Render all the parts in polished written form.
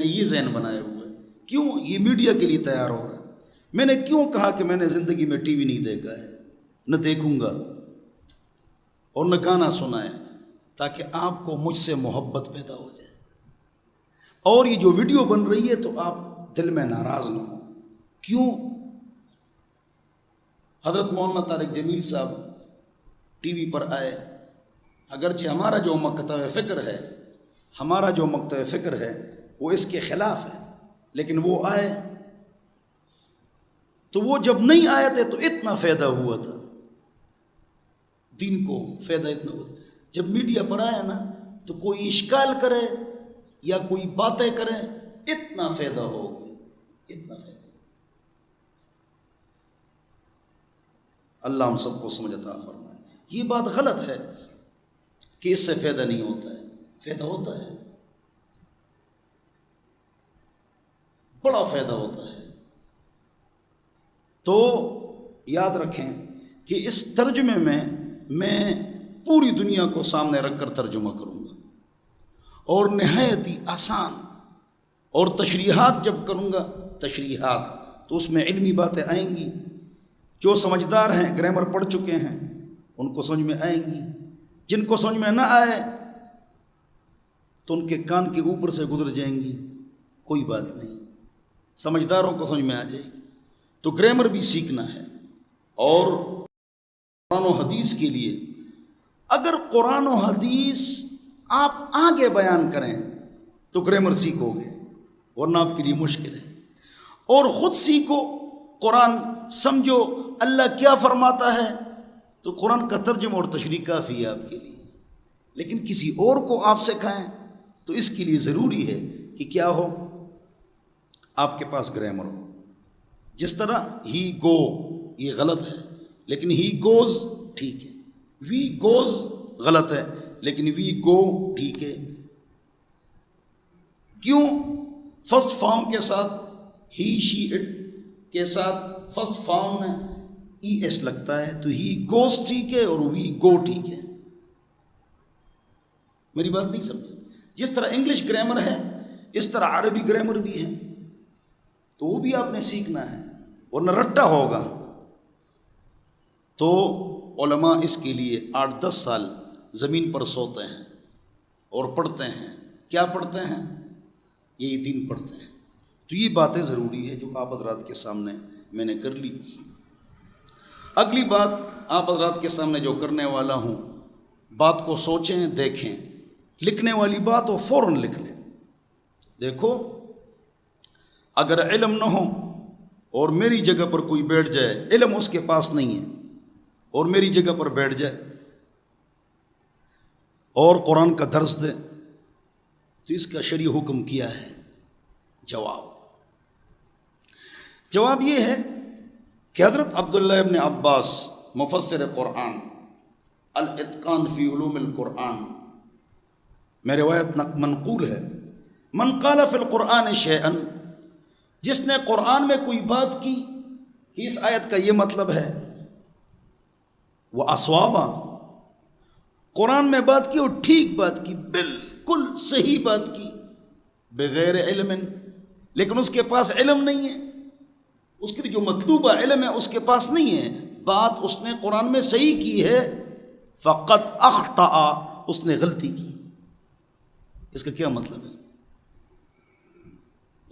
یہ ذہن بنائے ہوئے کیوں یہ میڈیا کے لیے تیار ہو رہا ہے؟ میں نے کیوں کہا کہ میں نے زندگی میں ٹی وی نہیں دیکھا ہے، نہ دیکھوں گا، اور نہ گانا سنا ہے، تاکہ آپ کو مجھ سے محبت پیدا ہو جائے، اور یہ جو ویڈیو بن رہی ہے تو آپ دل میں ناراض نہ ہو۔ کیوں؟ حضرت مولانا طارق جمیل صاحب ٹی وی پر آئے، اگرچہ ہمارا جو مکتب فکر ہے وہ اس کے خلاف ہے، لیکن وہ آئے تو وہ جب نہیں آئے تھے تو اتنا فائدہ ہوا تھا، دین کو فائدہ اتنا ہوا تھا۔ جب میڈیا پر آیا نا تو کوئی اشکال کرے یا کوئی باتیں کرے، اتنا فائدہ ہوگا، اتنا فائدہ۔ اللہ ہم سب کو سمجھ عطا فرمائے۔ یہ بات غلط ہے کہ اس سے فائدہ نہیں ہوتا ہے، فائدہ ہوتا ہے، بڑا فائدہ ہوتا ہے۔ تو یاد رکھیں کہ اس ترجمے میں پوری دنیا کو سامنے رکھ کر ترجمہ کروں گا، اور نہایت ہی آسان، اور تشریحات جب کروں گا تشریحات تو اس میں علمی باتیں آئیں گی، جو سمجھدار ہیں گرامر پڑھ چکے ہیں ان کو سمجھ میں آئیں گی، جن کو سمجھ میں نہ آئے تو ان کے کان کے اوپر سے گزر جائیں گی، کوئی بات نہیں، سمجھداروں کو سمجھ میں آ جائے گی۔ تو گرامر بھی سیکھنا ہے، اور قرآن و حدیث کے لیے اگر قرآن و حدیث آپ آگے بیان کریں تو گرامر سیکھو گے، ورنہ آپ کے لیے مشکل ہے۔ اور خود سیکھو، قرآن سمجھو اللہ کیا فرماتا ہے، تو قرآن کا ترجمہ اور تشریح کافی ہے آپ کے لیے۔ لیکن کسی اور کو آپ سکھائیں تو اس کے لیے ضروری ہے کہ کیا ہو، آپ کے پاس گرامر ہو۔ جس طرح ہی گو یہ غلط ہے لیکن ہی گوز ٹھیک ہے، وی گوز غلط ہے لیکن وی گو ٹھیک ہے۔ کیوں؟ فرسٹ فارم کے ساتھ ہی شی اٹ کے ساتھ فرسٹ فارم میں ای ایس لگتا ہے، تو ہی گوز ٹھیک ہے اور وی گو ٹھیک ہے۔ میری بات نہیں سمجھے؟ جس طرح انگلش گرامر ہے اس طرح عربی گرامر بھی ہے، تو وہ بھی آپ نے سیکھنا ہے، ورنہ رٹا ہوگا۔ تو علماء اس کے لیے 8-10 سال زمین پر سوتے ہیں اور پڑھتے ہیں۔ کیا پڑھتے ہیں؟ یہی دین پڑھتے ہیں۔ تو یہ باتیں ضروری ہے جو آپ حضرات کے سامنے میں نے کر لی۔ اگلی بات آپ حضرات کے سامنے جو کرنے والا ہوں، بات کو سوچیں، دیکھیں، لکھنے والی بات ہو فوراً لکھ لیں۔ دیکھو، اگر علم نہ ہو اور میری جگہ پر کوئی بیٹھ جائے، علم اس کے پاس نہیں ہے اور میری جگہ پر بیٹھ جائے اور قرآن کا درس دے تو اس کا شرعی حکم کیا ہے؟ جواب یہ ہے کہ حضرت عبداللہ ابن عباس مفسر قرآن، الاتقان فی علوم القرآن میں روایت منقول ہے، من قال فی القرآن شیئا، جس نے قرآن میں کوئی بات کی کہ اس آیت کا یہ مطلب ہے، وہ اصوابا، قرآن میں بات کی اور ٹھیک بات کی، بالکل صحیح بات کی، بغیر علم، لیکن اس کے پاس علم نہیں ہے، اس کے لیے جو مطلوبہ علم ہے اس کے پاس نہیں ہے، بات اس نے قرآن میں صحیح کی ہے، فقط اخطأ، اس نے غلطی کی۔ اس کا کیا مطلب ہے؟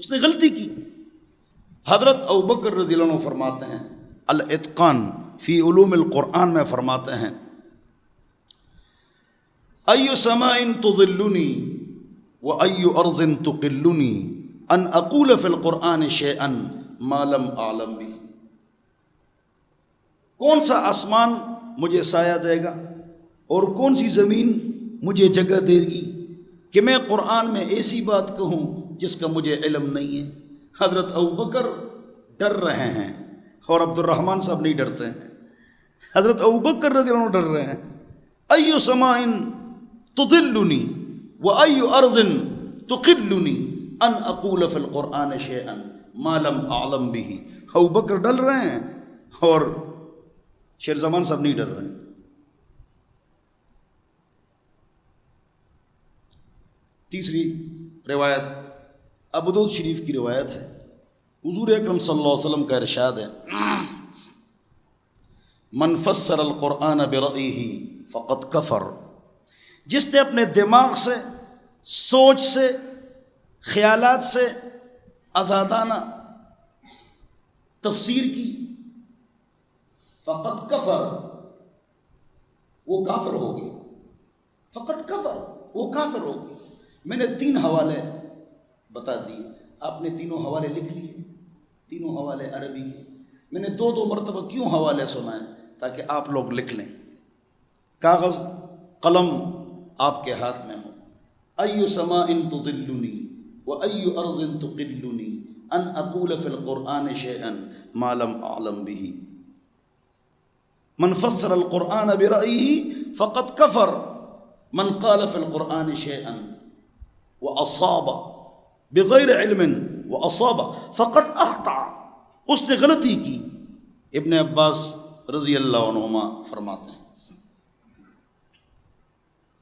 اس نے غلطی کی۔ حضرت ابوبکر رضی اللہ عنہ فرماتے ہیں، الاتقان فی علوم القرآن میں فرماتے ہیں، ای سماء تظلنی و ای ارض تقلنی ان اقول فی القرآن شیئا ما لم اعلم بھی۔ کون سا آسمان مجھے سایہ دے گا اور کون سی زمین مجھے جگہ دے گی کہ میں قرآن میں ایسی بات کہوں جس کا مجھے علم نہیں ہے؟ حضرت ابوبکر ڈر رہے ہیں اور عبد الرحمن صاحب نہیں ڈرتے ہیں۔ حضرت ابوبکر رضی اللہ عنہ ڈر رہے ہیں، ای سماء تظلنی و ای ارض تقلنی ان اقول فی القرآن شیئا ما لم اعلم به۔ ابوبکر ڈر رہے ہیں اور شیر زمان صاحب نہیں ڈر رہے ہیں۔ تیسری روایت ابو داؤد شریف کی روایت ہے، حضور اکرم صلی اللہ علیہ وسلم کا ارشاد ہے، من فسر القرآن برأیہ فقد کفر، جس نے اپنے دماغ سے، سوچ سے، خیالات سے آزادانہ تفسیر کی، فقد کفر، وہ کافر ہو گیا، فقد کفر، وہ کافر ہو گیا۔ میں نے 3 حوالے بتا دیے، آپ نے تینوں حوالے لکھ لیے، تینوں حوالے عربی کے۔ میں نے 2 مرتبہ کیوں حوالے سنائے؟ تاکہ آپ لوگ لکھ لیں، کاغذ قلم آپ کے ہاتھ میں ہو۔ ای سماء تظلنی وای ارض تقلنی ان اقول فی القرآن شیئا ما لم اعلم به، من فسر القرآن برأیہ فقد کفر، من قال فی القرآن شیئا واصاب بغیر علم واصاب فقد اخطأ، اس نے غلطی کی۔ ابن عباس رضی اللہ عنہما فرماتے ہیں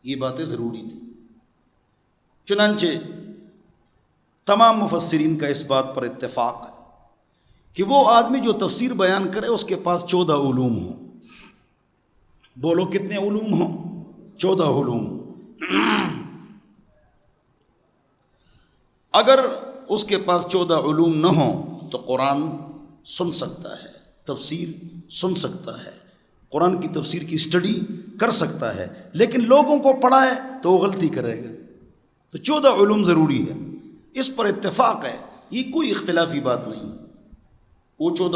یہ باتیں ضروری تھی۔ چنانچہ تمام مفسرین کا اس بات پر اتفاق ہے کہ وہ آدمی جو تفسیر بیان کرے اس کے پاس 14 علوم ہوں۔ بولو کتنے علوم ہوں؟ 14 علوم۔ اگر اس کے پاس 14 علوم نہ ہوں تو قرآن سن سکتا ہے، تفسیر سن سکتا ہے، قرآن کی تفسیر کی اسٹڈی کر سکتا ہے، لیکن لوگوں کو پڑھائے تو وہ غلطی کرے گا۔ تو 14 علوم ضروری ہے، اس پر اتفاق ہے، یہ کوئی اختلافی بات نہیں۔ وہ 14